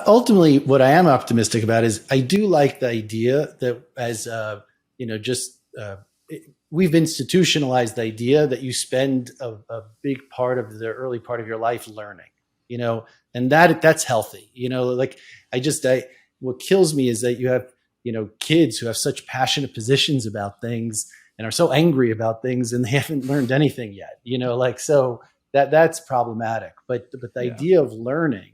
Ultimately, what I am optimistic about is I do like the idea that as just we've institutionalized the idea that you spend a big part of the early part of your life learning, and that's healthy. Like I what kills me is that you have kids who have such passionate positions about things and are so angry about things and they haven't learned anything yet. Like so that's problematic. But the Yeah. idea of learning,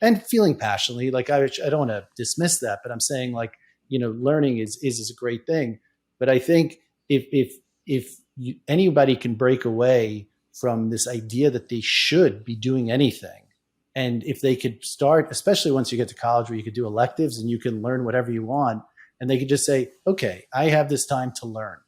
and feeling passionately, like I don't want to dismiss that, but I'm saying like learning is a great thing. But I think if anybody can break away from this idea that they should be doing anything, and if they could start, especially once you get to college where you could do electives and you can learn whatever you want, and they could just say, okay, I have this time to learn.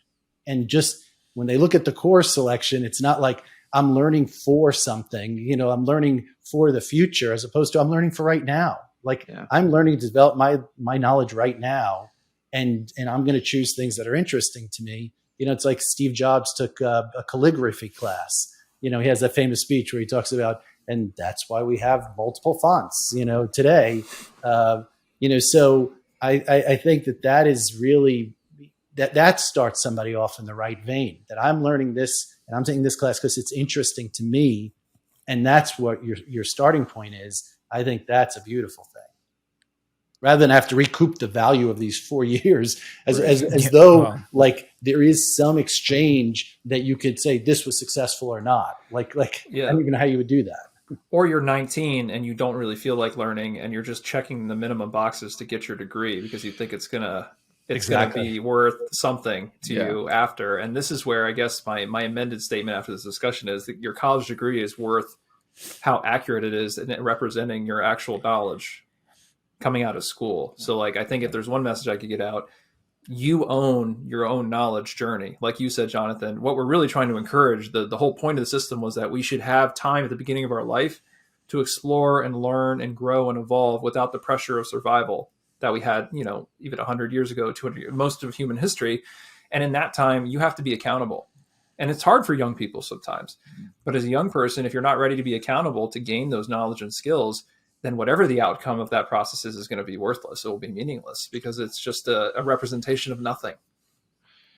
And just when they look at the course selection, it's not like I'm learning for something, I'm learning for the future as opposed to I'm learning for right now. Like Yeah. I'm learning to develop my knowledge right now. And I'm going to choose things that are interesting to me. It's like Steve Jobs took a calligraphy class. He has that famous speech where he talks about, and that's why we have multiple fonts, today. So I think that is really that starts somebody off in the right vein. That I'm learning this and I'm taking this class because it's interesting to me, and that's what your starting point is. I think that's a beautiful thing. Rather than have to recoup the value of these 4 years as Yeah, though well, like there is some exchange that you could say this was successful or not. Like I Yeah. don't even know how you would do that. Or you're 19 and you don't really feel like learning and you're just checking the minimum boxes to get your degree because you think it's gonna Exactly. be worth something to Yeah. you after. And this is where I guess my amended statement after this discussion is that your college degree is worth how accurate it is in representing your actual knowledge coming out of school. So like I think if there's one message I could get out, you own your own knowledge journey. Like you said, Jonathan, what we're really trying to encourage, the whole point of the system was that we should have time at the beginning of our life to explore and learn and grow and evolve without the pressure of survival that we had, even 100 years ago, 200 years, most of human history. And in that time, you have to be accountable. And it's hard for young people sometimes. But as a young person, if you're not ready to be accountable to gain those knowledge and skills, then whatever the outcome of that process is going to be worthless. It will be meaningless because it's just a representation of nothing.